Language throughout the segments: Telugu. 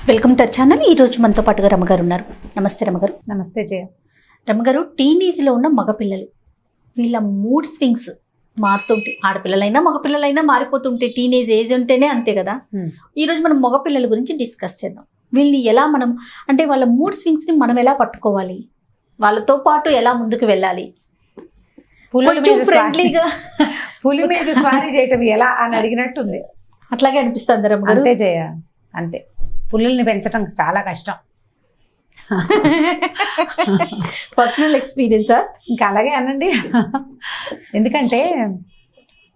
Welcome to our channel. ఈరోజు మనతో పాటుగా రమగారు ఉన్నారు. నమస్తే రమగారు. నమస్తే జయ. రమగారు, టీనేజ్లో ఉన్న మగపిల్లలు వీళ్ళ మూడ్ స్వింగ్స్ మారుతుంటాయి. ఆడపిల్లలైనా మగపిల్లలైనా మారిపోతుంటే టీనేజ్ ఏజ్ ఉంటేనే అంతే కదా. ఈరోజు మనం మగపిల్లల గురించి డిస్కస్ చేద్దాం. వీళ్ళని ఎలా మనం అంటే వాళ్ళ మూడ్ స్వింగ్స్ని మనం ఎలా పట్టుకోవాలి, వాళ్ళతో పాటు ఎలా ముందుకు వెళ్ళాలి, ఫ్రెండ్లీగా పులి మీద స్వారీ చేయటం ఎలా అని అడిగినట్టుంది. అట్లాగే అనిపిస్తుంది రమగారు. అంతే జయ, అంతే. పులుల్ని పెంచడం చాలా కష్టం. పర్సనల్ ఎక్స్పీరియన్సా? ఇంకా అలాగే అనండి. ఎందుకంటే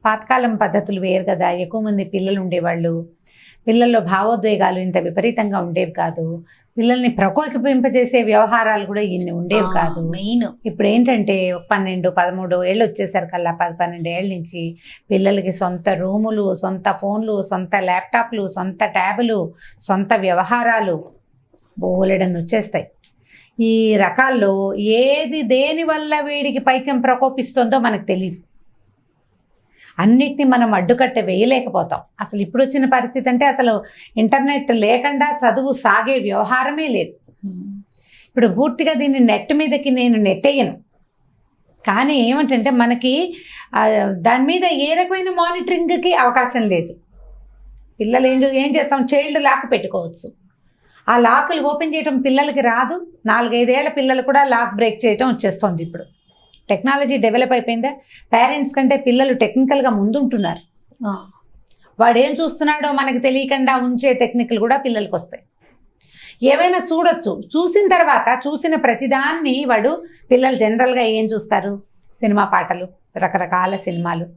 పాతకాలం పద్ధతులు వేరు కదా. ఎక్కువ మంది పిల్లలు ఉండేవాళ్ళు. పిల్లల్లో భావోద్వేగాలు ఇంత విపరీతంగా ఉండేవి కాదు. పిల్లల్ని ప్రకోపింపజేసే వ్యవహారాలు కూడా ఇన్ని ఉండేవి కాదు. మెయిన్ ఇప్పుడు ఏంటంటే 12-13 ఏళ్ళు వచ్చేసరికల్లా 10-12 ఏళ్ళ నుంచి పిల్లలకి సొంత రూములు, సొంత ఫోన్లు, సొంత ల్యాప్టాప్లు, సొంత ట్యాబులు, సొంత వ్యవహారాలు బోలెడన్ని వచ్చేస్తాయి. ఈ రకాల్లో ఏది దేని వల్ల వీడికి పైత్యం ప్రకోపిస్తుందో మనకు తెలియదు. అన్నిటినీ మనం అడ్డుకట్ట వేయలేకపోతాం. అసలు ఇప్పుడు వచ్చిన పరిస్థితి అంటే అసలు ఇంటర్నెట్ లేకుండా చదువు సాగే వ్యవహారమే లేదు. ఇప్పుడు పూర్తిగా దీన్ని నెట్ మీదకి నేను నెట్టేయను. కానీ ఏమిటంటే మనకి దాని మీద ఏ రకమైన మానిటరింగ్కి అవకాశం లేదు. పిల్లలు ఏం చేస్తాం, చైల్డ్ లాక్ పెట్టుకోవచ్చు. ఆ లాకులు ఓపెన్ చేయడం పిల్లలకి రాదు. 4-5 ఏళ్ల పిల్లలు కూడా లాక్ బ్రేక్ చేయడం వచ్చేస్తుంది. ఇప్పుడు టెక్నాలజీ డెవలప్ అయిపోయిందా? పేరెంట్స్ కంటే పిల్లలు టెక్నికల్గా ముందుంటున్నారు. వాడు ఏం చూస్తున్నాడో మనకి తెలియకుండా ఉంచే టెక్నిక్లు కూడా పిల్లలకి వస్తాయి. ఏవైనా చూడొచ్చు. చూసిన తర్వాత చూసిన ప్రతిదాన్ని పిల్లలు జనరల్గా ఏం చూస్తారు? సినిమా పాటలు, రకరకాల సినిమాలు.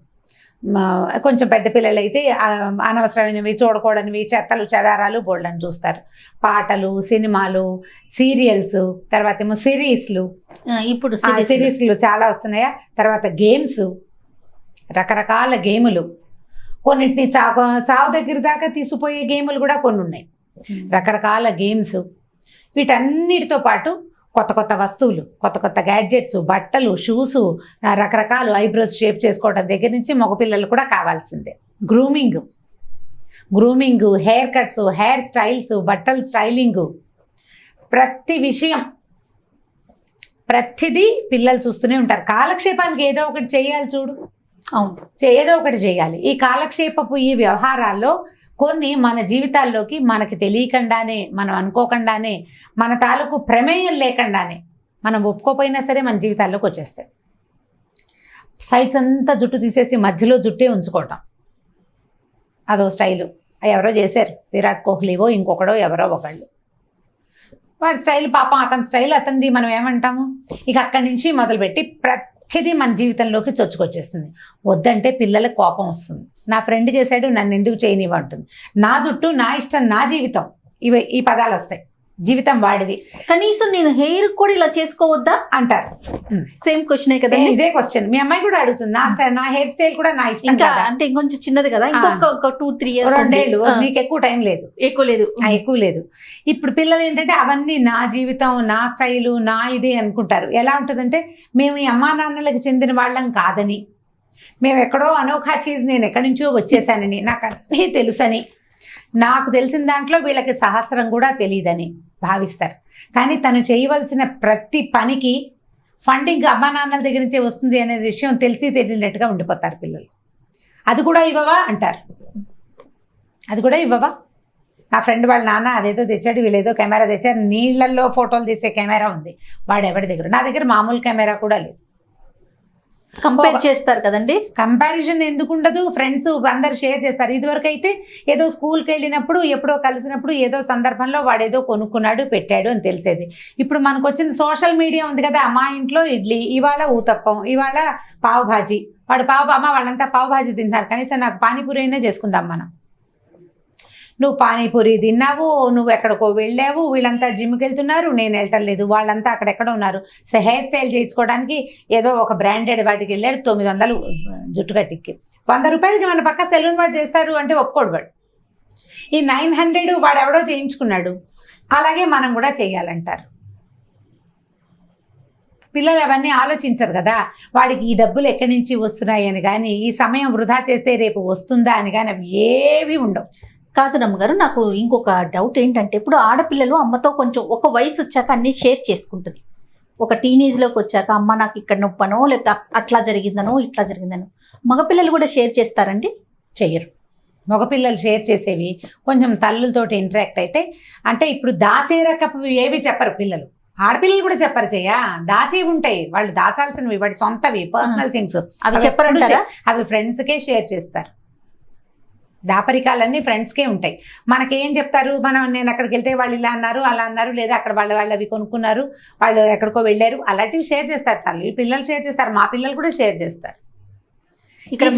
కొంచెం పెద్ద పిల్లలు అయితే అనవసరమైనవి, చూడకూడనివి, చెత్తలు చెదారాలు బోల్డని చూస్తారు. పాటలు, సినిమాలు, సీరియల్స్, తర్వాత ఏమో సిరీస్లు. ఇప్పుడు సిరీస్లు చాలా వస్తున్నాయా. తర్వాత గేమ్స్, రకరకాల గేములు. కొన్నింటిని చావు దగ్గర దాకా తీసుకుపోయే గేములు కూడా కొన్ని ఉన్నాయి. రకరకాల గేమ్స్. వీటన్నిటితో పాటు కొత్త కొత్త వస్తువులు, కొత్త కొత్త గ్యాడ్జెట్స్, బట్టలు, షూస్, రకరకాలు ఐబ్రోస్ షేప్ చేసుకోవడం దగ్గర నుంచి మగపిల్లలు కూడా కావాల్సిందే. Grooming, hair cuts, hair styles, బట్టలు స్టైలింగు, ప్రతి విషయం ప్రతిదీ పిల్లలు చూస్తూనే ఉంటారు. కాలక్షేపానికి ఏదో ఒకటి చేయాలి. చూడు, ఏదో ఒకటి చేయాలి. ఈ కాలక్షేపపు ఈ వ్యవహారాల్లో కొన్ని మన జీవితాల్లోకి మనకి తెలియకుండానే, మనం అనుకోకుండానే, మన తాలూకు ప్రమేయం లేకుండానే, మనం ఒప్పుకోపోయినా సరే మన జీవితాల్లోకి వచ్చేస్తాయి. సైడ్స్ అంతా జుట్టు తీసేసి మధ్యలో జుట్టే ఉంచుకోవటం, అదో స్టైలు. ఎవరో చేశారు, విరాట్ కోహ్లీవో ఇంకొకడో ఎవరో ఒకళ్ళు. వాడి స్టైల్ పాపం, అతని స్టైల్ అతనిది. మనం ఏమంటాము? ఇక అక్కడి నుంచి మొదలుపెట్టి ప్రతిదీ మన జీవితంలోకి చొచ్చుకొచ్చేస్తుంది. వద్దంటే పిల్లలకు కోపం వస్తుంది. నా ఫ్రెండ్ చేశాడు, నన్ను ఎందుకు చేయనివ్వంటుంది. నా జుట్టు, నా ఇష్టం, నా జీవితం, ఈ పదాలు వస్తాయి. జీవితం వాడిది. కనీసం నేను హెయిర్ కూడా ఇలా చేసుకోవద్దా అంటారు. సేమ్ క్వశ్చనే కదా. ఇదే క్వశ్చన్ మీ అమ్మాయి కూడా అడుగుతుంది. నా హెయిర్ స్టైల్ కూడా నా ఇష్టం అంటే ఇంకొంచెం చిన్నది కదా, ఇంకొక 2-3 years, 2 ఏళ్ళు. నీకు ఎక్కువ టైం లేదు. ఎక్కువ లేదు. ఇప్పుడు పిల్లలు ఏంటంటే అవన్నీ నా జీవితం, నా స్టైలు, నా ఇదే అనుకుంటారు. ఎలా ఉంటుందంటే మేము ఈ అమ్మా నాన్నలకు చెందిన వాళ్ళం కాదని, మేము ఎక్కడో అనోఖా చీజ్, నేను ఎక్కడి నుంచో వచ్చేసానని, నాకు అన్నీ తెలుసని, నాకు తెలిసిన దాంట్లో వీళ్ళకి సహస్రం కూడా తెలియదని భావిస్తారు. కానీ తను చేయవలసిన ప్రతి పనికి ఫండింగ్ అమ్మా నాన్నల దగ్గర నుంచే వస్తుంది అనే విషయం తెలిసి తెలియనట్టుగా ఉండిపోతారు పిల్లలు. అది కూడా ఇవ్వవా అంటారు. అది కూడా ఇవ్వవా? నా ఫ్రెండ్ వాళ్ళ నాన్న అదేదో తెచ్చాడు, వీళ్ళేదో కెమెరా తెచ్చారు, నీళ్ళల్లో ఫోటోలు తీసే కెమెరా ఉంది. వాడు ఎవరి దగ్గర? నా దగ్గర మామూలు కెమెరా కూడా లేదు. కంపేర్ చేస్తారు కదండి. కంపారిజన్ ఎందుకు ఉండదు? ఫ్రెండ్స్ అందరు షేర్ చేస్తారు. ఇదివరకు అయితే ఏదో స్కూల్కి వెళ్ళినప్పుడు, ఎప్పుడో కలిసినప్పుడు, ఏదో సందర్భంలో వాడేదో కొనుక్కున్నాడు, పెట్టాడు అని తెలిసేది. ఇప్పుడు మనకు వచ్చిన సోషల్ మీడియా ఉంది కదా. మా ఇంట్లో ఇడ్లీ, ఇవాళ ఊతప్పం, ఇవాళ పావు భాజీ. వాడు అమ్మ వాళ్ళంతా పావు భాజీ తింటున్నారు, కనీసం నాకు పానీపూరి అయినా చేసుకుందాం మనం. నువ్వు పానీపూరి తిన్నావు, నువ్వు ఎక్కడికో వెళ్ళావు, వీళ్ళంతా జిమ్కి వెళ్తున్నారు, నేను వెళ్ళటం లేదు, వాళ్ళంతా అక్కడెక్కడ ఉన్నారు. సో హెయిర్ స్టైల్ చేయించుకోవడానికి ఏదో ఒక బ్రాండెడ్ వాటికి వెళ్ళాడు, 900 జుట్టు కట్టికి. 100 రూపాయలకి మన పక్క సెలూన్ వాడు చేస్తారు అంటే ఒప్పుకోడు వాడు. ఈ 900 వాడు ఎవడో చేయించుకున్నాడు, అలాగే మనం కూడా చేయాలంటారు. పిల్లలు అవన్నీ ఆలోచించరు కదా. వాడికి ఈ డబ్బులు ఎక్కడి నుంచి వస్తున్నాయి అని కానీ, ఈ సమయం వృధా చేస్తే రేపు వస్తుందా అని కానీ అవి ఏవి ఉండవు. కాదు రమ్మగారు, నాకు ఇంకొక డౌట్ ఏంటంటే, ఇప్పుడు ఆడపిల్లలు అమ్మతో కొంచెం ఒక వయసు వచ్చాక అన్ని షేర్ చేసుకుంటుంది. ఒక టీనేజ్లోకి వచ్చాక అమ్మ నాకు ఇక్కడ నొప్పనో లేకపోతే అట్లా జరిగిందనో ఇట్లా జరిగిందనో, మగపిల్లలు కూడా షేర్ చేస్తారండి? చెయ్యరు. మగపిల్లలు షేర్ చేసేవి కొంచెం తల్లులతోటి ఇంటరాక్ట్ అయితే, అంటే ఇప్పుడు దాచేరకపు ఏవి చెప్పరు పిల్లలు. ఆడపిల్లలు కూడా చెప్పరు చెయ్య, దాచేవి ఉంటాయి, వాళ్ళు దాచాల్సినవి వాడి సొంతవి పర్సనల్ థింగ్స్, అవి చెప్పరంటారా? అవి ఫ్రెండ్స్కే షేర్ చేస్తారు. దాపరికాలన్నీ ఫ్రెండ్స్కే ఉంటాయి. మనకేం చెప్తారు, నేను అక్కడికి వెళ్తే వాళ్ళు ఇలా అన్నారు అలా అన్నారు, లేదా అక్కడ వాళ్ళు అవి కొనుక్కున్నారు, వాళ్ళు ఎక్కడికో వెళ్ళారు, అలాంటివి షేర్ చేస్తారు. తల్లి పిల్లలు షేర్ చేస్తారు, మా పిల్లలు కూడా షేర్ చేస్తారు. ఇక్కడ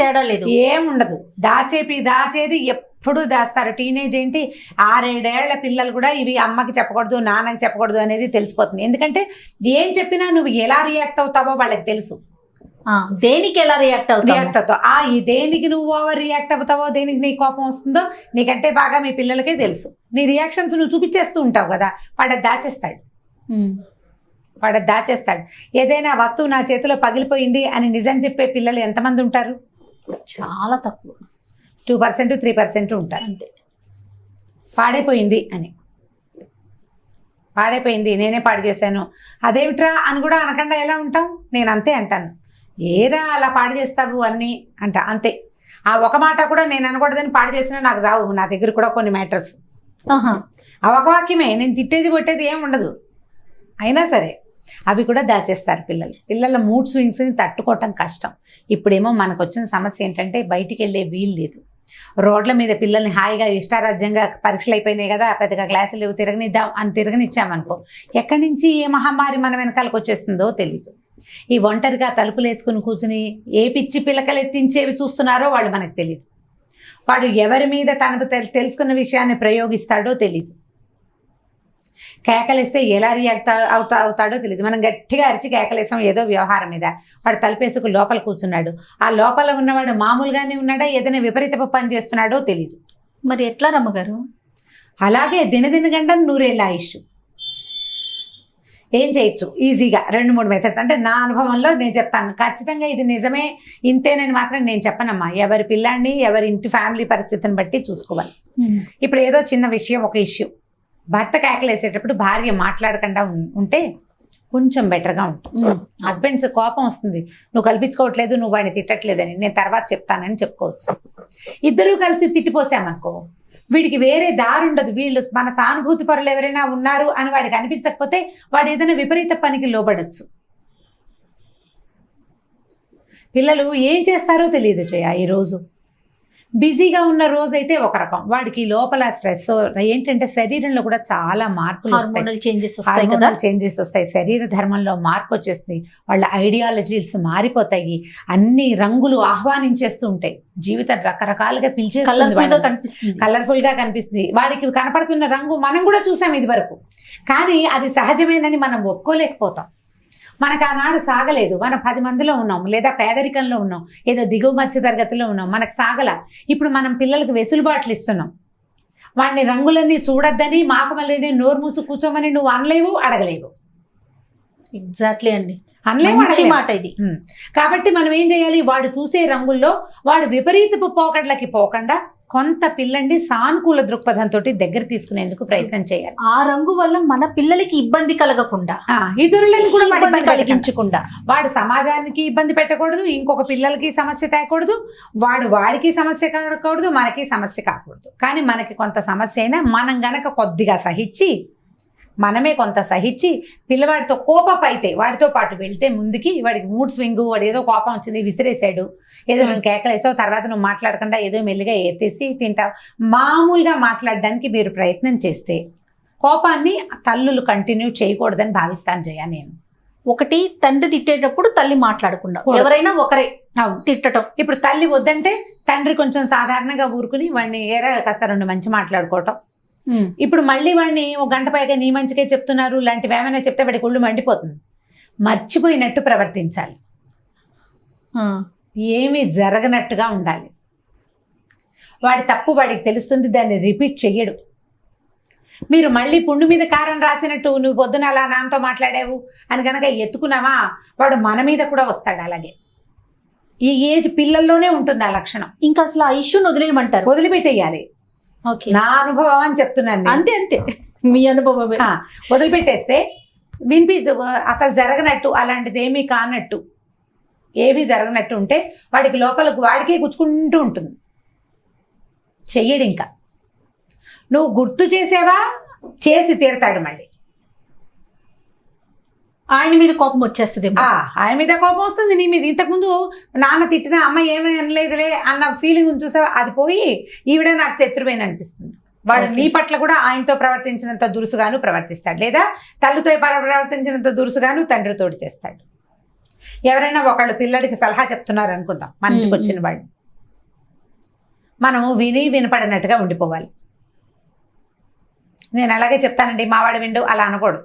తేడా లేదు, ఏముండదు. దాచేది ఎప్పుడు దాస్తారు. టీనేజ్ ఏంటి, 6-7 ఏళ్ల పిల్లలు కూడా ఇవి అమ్మకి చెప్పకూడదు నాన్నకి చెప్పకూడదు అనేది తెలిసిపోతుంది. ఎందుకంటే ఏం చెప్పినా నువ్వు ఎలా రియాక్ట్ అవుతావో వాళ్ళకి తెలుసు. దేనికి ఎలా రియాక్ట్ అవుతావు, ఈ దేనికి నువ్వు ఓవర్ రియాక్ట్ అవుతావో, దేనికి నీ కోపం వస్తుందో నీకంటే బాగా మీ పిల్లలకే తెలుసు. నీ రియాక్షన్స్ నువ్వు చూపించేస్తూ ఉంటావు కదా, వాడు దాచేస్తాడు. ఏదైనా వస్తువు నా చేతిలో పగిలిపోయింది అని నిజం చెప్పే పిల్లలు ఎంతమంది ఉంటారు? చాలా తక్కువ, 2% 3% ఉంటారు అంతే. పాడైపోయింది నేనే పాడు చేశాను, అదేమిట్రా అని కూడా అనకుండా ఎలా ఉంటాం? నేను అంతే అంటాను. ఏరా అలా పాడు చేస్తావు అన్నీ అంతే. ఆ ఒక మాట కూడా నేను అనకూడదని పాడు చేసినా నాకు రావు. నా దగ్గర కూడా కొన్ని మ్యాటర్స్ ఆ ఒక వాక్యమే, నేను తిట్టేది కొట్టేది ఏం ఉండదు. అయినా సరే అవి కూడా దాచేస్తారు పిల్లల మూడ్ స్వింగ్స్ని తట్టుకోవటం కష్టం. ఇప్పుడేమో మనకు వచ్చిన సమస్య ఏంటంటే బయటికి వెళ్ళే వీలు లేదు. రోడ్ల మీద పిల్లల్ని హాయిగా ఇష్టారాజ్యంగా పరీక్షలు అయిపోయినాయి కదా, పెద్దగా క్లాసులు లేవు, తిరగనిద్దాం అని తిరగనిచ్చామనుకో, ఎక్కడి నుంచి ఏ మహమ్మారి మన వెనకాలకు వచ్చేస్తుందో తెలీదు. ఈ ఒంటరిగా తలుపులు వేసుకుని కూర్చుని ఏ పిచ్చి పిల్లకలు ఎత్తించేవి చూస్తున్నారో వాళ్ళు మనకు తెలియదు. వాడు ఎవరి మీద తనకు తెలుసుకున్న విషయాన్ని ప్రయోగిస్తాడో తెలీదు. కేకలేస్తే ఎలా రియాక్ట్ అవుతాడో తెలియదు. మనం గట్టిగా అరిచి కేకలేసాం ఏదో వ్యవహారం మీద, వాడు తలుపేసుకు లోపల కూర్చున్నాడు. ఆ లోపల ఉన్నవాడు మామూలుగానే ఉన్నాడా, ఏదైనా విపరీతపు పని చేస్తున్నాడో తెలీదు. మరి ఎట్లా రమ్మగారు? అలాగే దినగండం 100 ఏళ్ళ ఆయుష్. ఏం చేయొచ్చు ఈజీగా 2-3 మెథడ్స్. అంటే నా అనుభవంలో నేను చెప్తాను, ఖచ్చితంగా ఇది నిజమే ఇంతేనని మాత్రం నేను చెప్పనమ్మా. ఎవరి పిల్లాన్ని ఎవరి ఇంటి ఫ్యామిలీ పరిస్థితిని బట్టి చూసుకోవాలి. ఇప్పుడు ఏదో చిన్న విషయం, ఒక ఇష్యూ, భర్త కేకలేసేటప్పుడు భార్య మాట్లాడకుండా ఉంటే కొంచెం బెటర్గా ఉంటుంది. హస్బెండ్స్ కోపం వస్తుంది, నువ్వు కల్పించుకోవట్లేదు, నువ్వు వాడిని తిట్టట్లేదని, నేను తర్వాత చెప్తానని చెప్పుకోవచ్చు. ఇద్దరూ కలిసి తిట్టిపోసామనుకో, వీడికి వేరే దారి ఉండదు. వీళ్ళు మన సానుభూతి పరులు ఎవరైనా ఉన్నారు అని వాడికి అనిపించకపోతే వాడు ఏదైనా విపరీత పనికి లోబడచ్చు. పిల్లలు ఏం చేస్తారో తెలియదు ఈరోజు. బిజీగా ఉన్న రోజైతే ఒక రకం, వాడికి లోపల స్ట్రెస్ ఏంటంటే శరీరంలో కూడా చాలా మార్పులు చేంజెస్ వస్తాయి. శరీర ధర్మంలో మార్పు వచ్చేస్తుంది, వాళ్ళ ఐడియాలజీస్ మారిపోతాయి, అన్ని రంగులు ఆహ్వానించేస్తూ ఉంటాయి. జీవితం రకరకాలుగా కలర్ఫుల్ గా కనిపిస్తుంది. వాడికి కనపడుతున్న రంగు మనం కూడా చూసాం ఇది వరకు, కానీ అది సహజమేనని మనం ఒప్పుకోలేకపోతాం. మనకు ఆనాడు సాగలేదు, మనం 10 మందిలో ఉన్నాం, లేదా పేదరికంలో ఉన్నాం, ఏదో దిగువ మధ్య తరగతిలో ఉన్నాం, మనకు సాగల. ఇప్పుడు మనం పిల్లలకు వెసులుబాట్లు ఇస్తున్నాం. వాడిని రంగులన్నీ చూడొద్దని, మాకు మళ్ళీ నోరు మూసు కూర్చోమని నువ్వు అనలేవు, అడగలేవు. ఎగ్జాక్ట్లీ అండి, అనలేవు మాట ఇది. కాబట్టి మనం ఏం చేయాలి, వాడు చూసే రంగుల్లో వాడు విపరీతపు పోకడ్లకి పోకుండా కొంత పిల్లండి సానుకూల దృక్పథంతో దగ్గర తీసుకునేందుకు ప్రయత్నం చేయాలి. ఆ రంగు వల్ల మన పిల్లలకి ఇబ్బంది కలగకుండా, ఇతరులను కూడా ఇబ్బంది కలిగించకుండా, వాడు సమాజానికి ఇబ్బంది పెట్టకూడదు, ఇంకొక పిల్లలకి సమస్య తేకూడదు, వాడికి సమస్య కాకూడదు, మనకి సమస్య కాకూడదు. కానీ మనకి కొంత సమస్య అయినా మనం గనక కొద్దిగా సహించి, మనమే కొంత సహించి పిల్లవాడితో కోపపు అయితే వాడితో పాటు వెళ్తే ముందుకి, వాడికి మూడ్ స్వింగ్, వాడు ఏదో కోపం వచ్చింది విసిరేసాడు, ఏదో నువ్వు కేకలేసావు, తర్వాత నువ్వు మాట్లాడకుండా ఏదో మెల్లిగా ఎత్తేసి తింటావు, మామూలుగా మాట్లాడడానికి మీరు ప్రయత్నం చేస్తే కోపాన్ని తల్లులు కంటిన్యూ చేయకూడదని భావిస్తాను నేను. ఒకటి, తండ్రి తిట్టేటప్పుడు తల్లి మాట్లాడకుండా, ఎవరైనా ఒకరే తిట్టడం. ఇప్పుడు తల్లి వద్దంటే తండ్రి కొంచెం సాధారణంగా ఊరుకుని వాడిని కాస్త 2 మంచి మాట్లాడుకోవటం. ఇప్పుడు మళ్ళీ వాడిని 1 గంట పైగా నీ మంచికే చెప్తున్నారు లాంటివి ఏమైనా చెప్తే వాడికి ఒళ్ళు మండిపోతుంది. మర్చిపోయినట్టు ప్రవర్తించాలి, ఏమీ జరగనట్టుగా ఉండాలి. వాడి తప్పు వాడికి తెలుస్తుంది, దాన్ని రిపీట్ చెయ్యడు. మీరు మళ్ళీ పుండు మీద కారం రాసినట్టు నువ్వు పొద్దున అలా నాన్నతో మాట్లాడావు అని కనుక ఎత్తుకున్నావా, వాడు మన మీద కూడా వస్తాడు. అలాగే ఈ ఏజ్ పిల్లల్లోనే ఉంటుంది ఆ లక్షణం. ఇంకా అసలు ఆ ఇష్యూని వదిలేయమంటారు. వదిలిపెట్టేయాలి. ఓకే, నా అనుభవం అని చెప్తున్నాను నేను. అంతే అంతే, మీ అనుభవమే. వదిలిపెట్టేస్తే అసలు జరగనట్టు, అలాంటిది ఏమీ కానట్టు, ఏమీ జరగనట్టు ఉంటే వాడికి లోపల వాడికే గుచ్చుకుంటూ ఉంటుంది. చెయ్యడు. ఇంకా నువ్వు గుర్తు చేసేవా, చేసి తీరతాడు. మళ్ళీ ఆయన మీద కోపం వచ్చేస్తుంది. ఆయన మీద కోపం వస్తుంది, నీ మీద. ఇంతకుముందు నాన్న తిట్టినా అమ్మ ఏమీ అనలేదులే అన్న ఫీలింగ్ చూసావా, అది పోయి ఈవిడ నాకు శత్రువేని అనిపిస్తుంది. వాడు నీ పట్ల కూడా ఆయనతో ప్రవర్తించినంత దురుసుగాను ప్రవర్తిస్తాడు, లేదా తల్లితో ప్రవర్తించినంత దురుసుగాను తండ్రితోటి చేస్తాడు. ఎవరైనా ఒకళ్ళు పిల్లడికి సలహా చెప్తున్నారు అనుకుందాం, మన ఇంటికి వచ్చిన వాళ్ళు, మనం వినపడినట్టుగా ఉండిపోవాలి. నేను అలాగే చెప్తానండి, మావాడు విండు అలా అనకూడదు,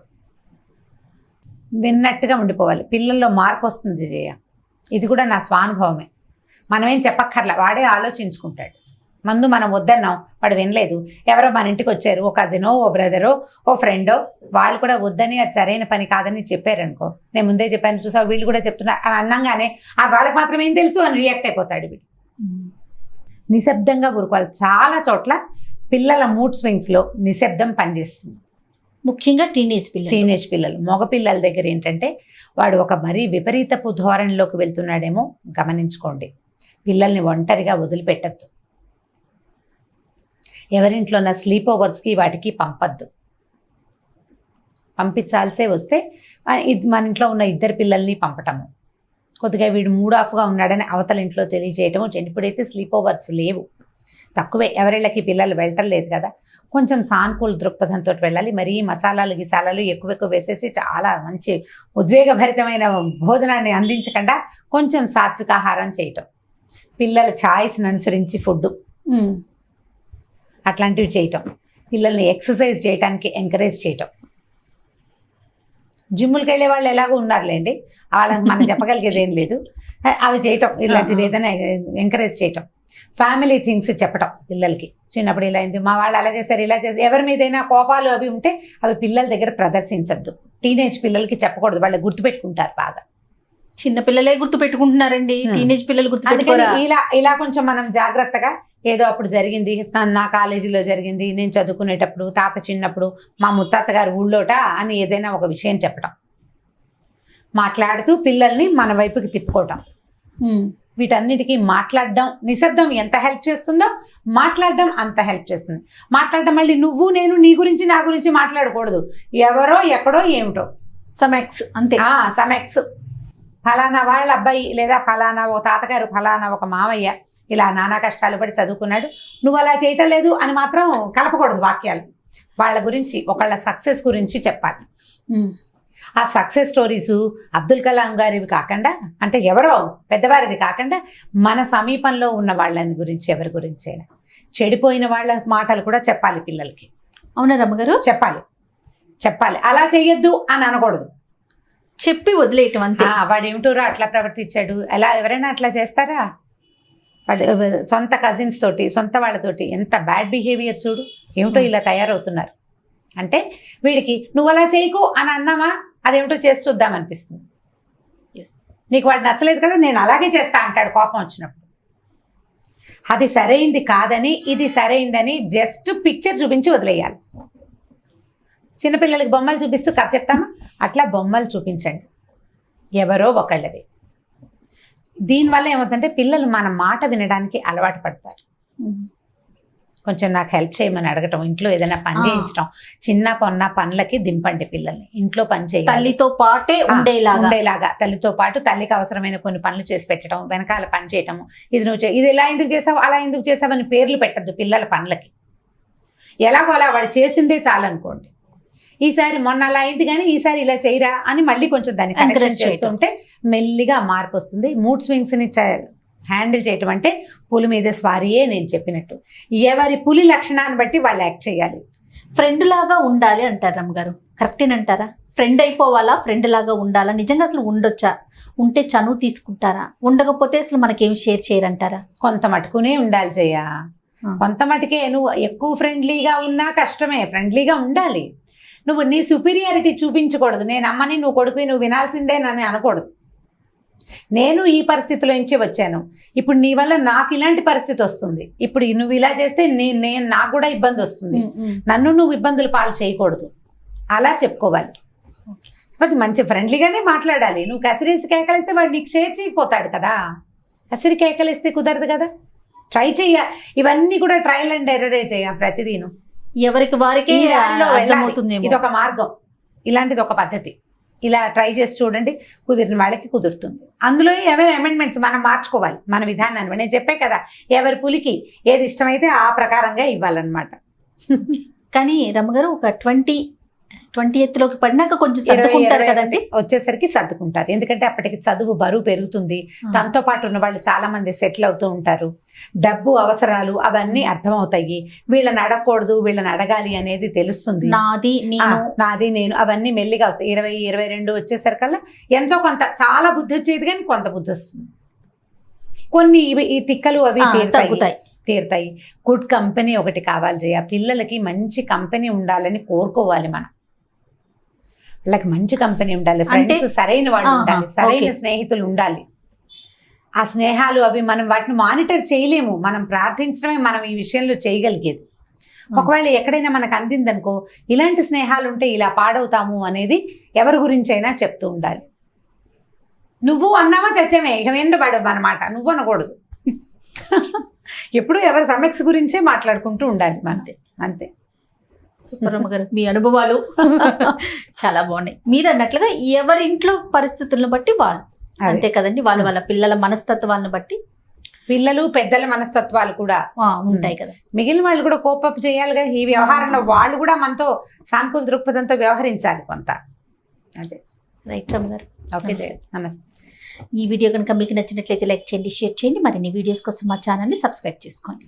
విన్నట్టుగా ఉండిపోవాలి. పిల్లల్లో మార్పు వస్తుంది జయ. ఇది కూడా నా స్వానుభవమే. మనమేం చెప్పక్కర్లా, వాడే ఆలోచించుకుంటాడు. ముందు మనం వద్దన్నాం, వాడు వినలేదు. ఎవరో మన ఇంటికి వచ్చారు, ఓ కజినో, ఓ బ్రదరో, ఓ ఫ్రెండో, వాళ్ళు కూడా వద్దని, అది సరైన పని కాదని చెప్పారనుకో, నేను ముందే చెప్పాను చూసా, వీళ్ళు కూడా చెప్తున్నారు అని అన్నంగానే వాళ్ళకి మాత్రం ఏం తెలుసు అని రియాక్ట్ అయిపోతాడు వీడు. నిశ్శబ్దంగా ఊరుకోవాలి. చాలా చోట్ల పిల్లల మూడ్ స్వింగ్స్లో నిశ్శబ్దం పనిచేస్తుంది. ముఖ్యంగా టీనేజ్ పిల్లలు. మగ పిల్లల దగ్గర ఏంటంటే వాడు ఒక మరీ విపరీతపు ధోరణిలోకి వెళ్తున్నాడేమో గమనించుకోండి. పిల్లల్ని ఒంటరిగా వదిలిపెట్టద్దు. ఎవరింట్లో ఉన్న స్లీప్ ఓవర్స్కి వాటికి పంపద్దు. పంపించాల్సే వస్తే మన ఇంట్లో ఉన్న ఇద్దరు పిల్లల్ని పంపటము, కొద్దిగా వీడు మూడ్ ఆఫ్గా ఉన్నాడని అవతల ఇంట్లో తెలియజేయటము. ఇప్పుడైతే స్లీప్ ఓవర్స్ లేవు, తక్కువే. ఎవరిళ్ళకి పిల్లలు వెళ్ళటం లేదు కదా. కొంచెం సానుకూల దృక్పథంతో వెళ్ళాలి. మరీ మసాలాలు గిసాలాలు ఎక్కువ వేసేసి చాలా మంచి ఉద్వేగభరితమైన భోజనాన్ని అందించకుండా కొంచెం సాత్విక ఆహారం చేయటం, పిల్లల ఛాయిస్ని అనుసరించి ఫుడ్ అట్లాంటివి చేయటం, పిల్లల్ని ఎక్సర్సైజ్ చేయడానికి ఎంకరేజ్ చేయటం. జిమ్ములకి వెళ్ళే వాళ్ళు ఎలాగో ఉన్నారులేండి, వాళ్ళకి మనం చెప్పగలిగేది ఏం లేదు. అవి చేయటం, ఇలాంటివి ఏదైనా ఎంకరేజ్ చేయటం. ఫ్యామిలీ థింగ్స్ చెప్పటం పిల్లలకి. చిన్నప్పుడు ఇలా అయింది, మా వాళ్ళు అలా చేస్తారు, ఇలా చేస్తారు. ఎవరి మీదైనా కోపాలు అవి ఉంటే అవి పిల్లల దగ్గర ప్రదర్శించద్దు. టీనేజ్ పిల్లలకి చెప్పకూడదు, వాళ్ళు గుర్తుపెట్టుకుంటారు బాగా. చిన్న పిల్లలే గుర్తు పెట్టుకుంటున్నారండి, టీనేజ్ పిల్లలు గుర్తుపెట్టుకోరా. ఇలా కొంచెం మనం జాగ్రత్తగా, ఏదో అప్పుడు జరిగింది, నా కాలేజీలో జరిగింది, నేను చదువుకునేటప్పుడు, తాత చిన్నప్పుడు, మా ముత్తాత గారు ఊళ్ళోట అని ఏదైనా ఒక విషయం చెప్పటం. మాట్లాడుతూ పిల్లల్ని మన వైపుకి తిప్పుకోవటం. వీటన్నిటికీ మాట్లాడడం, నిశ్శబ్దం ఎంత హెల్ప్ చేస్తుందో మాట్లాడడం అంత హెల్ప్ చేస్తుంది. మాట్లాడడం మళ్ళీ నువ్వు నేను నీ గురించి నా గురించి మాట్లాడకూడదు, ఎవరో ఎక్కడో ఏమిటో సమెక్స్ అంతే. సమెక్స్ ఫలానా వాళ్ళ అబ్బాయి, లేదా ఫలానా ఒక తాతగారు, ఫలానా ఒక మామయ్య ఇలా నానా కష్టాలు పడి చదువుకున్నాడు, నువ్వు అలా చేయటం లేదు అని మాత్రం కలపకూడదు వాక్యాలు. వాళ్ళ గురించి, ఒకళ్ళ సక్సెస్ గురించి చెప్పాలి. ఆ సక్సెస్ స్టోరీసు అబ్దుల్ కలాం గారివి కాకుండా, అంటే ఎవరో పెద్దవారిది కాకుండా, మన సమీపంలో ఉన్న వాళ్ళని గురించి, ఎవరి గురించి అయినా. చెడిపోయిన వాళ్ళ మాటలు కూడా చెప్పాలి పిల్లలకి. అవునా రమ్మగారు? చెప్పాలి. అలా చెయ్యొద్దు అని అనకూడదు, చెప్పి వదిలేయటం అంతే. వాడు ఏమిటోరా అట్లా ప్రవర్తించాడు, ఎలా ఎవరైనా అట్లా చేస్తారా? వాడు సొంత కజిన్స్ తోటి, సొంత వాళ్ళతోటి ఎంత బ్యాడ్ బిహేవియర్ చూడు, ఏమిటో ఇలా తయారవుతున్నారు. అంటే వీడికి నువ్వు అలా చేయకు అని అన్నామా, అదేమిటో చేసి చూద్దామనిపిస్తుంది. నీకు వాడు నచ్చలేదు కదా, నేను అలాగే చేస్తా అంటాడు కోపం వచ్చినప్పుడు. అది సరైంది కాదని, ఇది సరైందని జస్ట్ పిక్చర్ చూపించి వదిలేయాలి. చిన్నపిల్లలకి బొమ్మలు చూపిస్తూ కథ చెప్తామా, అట్లా బొమ్మలు చూపించండి, ఎవరో ఒకళ్ళది. దీనివల్ల ఏమవుతుందంటే పిల్లలు మన మాట వినడానికి అలవాటు పడతారు. కొంచెం నాకు హెల్ప్ చేయమని అడగటం, ఇంట్లో ఏదైనా పని చేయించడం, చిన్న పొన్న పనులకి దింపండి పిల్లల్ని. ఇంట్లో పని చేయాలి, తల్లితో పాటే ఉండేలాగా. తల్లితో పాటు తల్లికి అవసరమైన కొన్ని పనులు చేసి పెట్టడం, వెనకాల పని చేయటం. ఇది నువ్వు ఇది ఇలా ఎందుకు చేసావు, అలా ఎందుకు చేసావు అని పేర్లు పెట్టద్దు పిల్లల పనులకి. ఎలాగో అలా వాడు చేసిందే చాలనుకోండి. ఈసారి మొన్న అలా అయింది కానీ ఈసారి ఇలా చేయరా అని మళ్ళీ కొంచెం దాన్ని కరెక్షన్ చేస్తుంటే మెల్లిగా మార్పు వస్తుంది. మూడ్ స్వింగ్స్ని హ్యాండిల్ చేయటం అంటే పులి మీద స్వారీయే. నేను చెప్పినట్టు ఎవరి పులి లక్షణాన్ని బట్టి వాళ్ళు యాక్ట్ చేయాలి. ఫ్రెండ్ లాగా ఉండాలి అంటారు రమ్మగారు, కరెక్టేనంటారా? ఫ్రెండ్ అయిపోవాలా, ఫ్రెండ్ లాగా ఉండాలా? నిజంగా అసలు ఉండొచ్చా? ఉంటే చనువు తీసుకుంటారా? ఉండకపోతే అసలు మనకేం షేర్ చేయరంటారా? కొంత మటుకునే ఉండాలి జయ, కొంత మటుకే. నువ్వు ఎక్కువ ఫ్రెండ్లీగా ఉన్నా కష్టమే, ఫ్రెండ్లీగా ఉండాలి. నువ్వు నీ సుపీరియారిటీ చూపించకూడదు. నేను అమ్మని, నువ్వు కొడుకువి, నువ్వు వినాల్సిందే నన్ను అనకూడదు. నేను ఈ పరిస్థితిలో నుంచి వచ్చాను, ఇప్పుడు నీ వల్ల నాకు ఇలాంటి పరిస్థితి వస్తుంది, ఇప్పుడు నువ్వు ఇలా చేస్తే నేను నాకు కూడా ఇబ్బంది వస్తుంది, నన్ను నువ్వు ఇబ్బందులు పాలు చేయకూడదు, అలా చెప్పుకోవాలి. బట్ మంచి ఫ్రెండ్లీగానే మాట్లాడాలి. నువ్వు కసిరేసి కేకలిస్తే వాడు నీకు షేర్ చేయకపోతాడు కదా, కసిరి కేకలిస్తే కుదరదు కదా. ట్రై చెయ్య, ఇవన్నీ కూడా ట్రయల్ అండ్ ఎర్రరే చేయ ప్రతిదీను, ఎవరికి వారికి అర్థమవుతుంది. ఇది ఒక మార్గం, ఇలాంటిది ఒక పద్ధతి, ఇలా ట్రై చేసి చూడండి, కుదిరిన వాళ్ళకి కుదురుతుంది. అందులో ఎవరి అమెండ్మెంట్స్ మనం మార్చుకోవాలి మన విధానాన్ని. నేను చెప్పే కదా, ఎవరి పులికి ఏది ఇష్టమైతే ఆ ప్రకారంగా ఇవ్వాలన్నమాట. కానీ రమ్మగారు ఒక 20th లోకి పడినాక కొంచెం సర్దుకుంటారు కదండి, వచ్చేసరికి సర్దుకుంటారు. ఎందుకంటే అప్పటికి చదువు బరువు పెరుగుతుంది, తనతో పాటు ఉన్న వాళ్ళు చాలా మంది సెటిల్ అవుతూ ఉంటారు, డబ్బు అవసరాలు అవన్నీ అర్థమవుతాయి, వీళ్ళని అడగకూడదు వీళ్ళని అడగాలి అనేది తెలుస్తుంది, నాది నేను అవన్నీ మెల్లిగా వస్తాయి. 20-22 వచ్చేసరికల్లా ఎంతో కొంత, చాలా బుద్ధి వచ్చేది కానీ కొంత బుద్ధి వస్తుంది. కొన్ని ఈ తిక్కలు అవి తీరుతాయి. గుడ్ కంపెనీ ఒకటి కావాలి జయ. పిల్లలకి మంచి కంపెనీ ఉండాలని కోరుకోవాలి మనం. వాళ్ళకి మంచి కంపెనీ ఉండాలి, ఫ్రెండ్స్ సరైన వాళ్ళు ఉండాలి, సరైన స్నేహితులు ఉండాలి. ఆ స్నేహాలు అవి మనం వాటిని మానిటర్ చేయలేము, మనం ప్రార్థించడమే మనం ఈ విషయంలో చేయగలిగేది. ఒకవేళ ఎక్కడైనా మనకు అందిందనుకో, ఇలాంటి స్నేహాలు ఉంటే ఇలా పాడవుతాము అనేది ఎవరి గురించి అయినా చెప్తూ ఉండాలి. నువ్వు అన్నావా చచ్చమే, ఇక వెంటబడవు అన్నమాట, నువ్వు అనకూడదు. ఎప్పుడు ఎవరి సమస్య గురించే మాట్లాడుకుంటూ ఉండాలి మనతే, అంతే. గారు మీ అనుభవాలు చాలా బాగున్నాయి. మీరు అన్నట్లుగా ఎవరి ఇంట్లో పరిస్థితులను బట్టి వాళ్ళు, అంతే కదండి, వాళ్ళ పిల్లల మనస్తత్వాలను బట్టి, పిల్లలు పెద్దల మనస్తత్వాలు కూడా ఉంటాయి కదా. మిగిలిన వాళ్ళు కూడా కోపప్ చేయాలి కదా, ఈ వ్యవహారంలో వాళ్ళు కూడా మనతో సానుకూల దృక్పథంతో వ్యవహరించాలి కొంత. అదే రైట్ రమ్మగారు. ఓకే, నమస్తే. ఈ వీడియో కనుక మీకు నచ్చినట్లయితే లైక్ చేయండి, షేర్ చేయండి. మరిన్ని వీడియోస్ కోసం మా ఛానల్ని సబ్స్క్రైబ్ చేసుకోండి.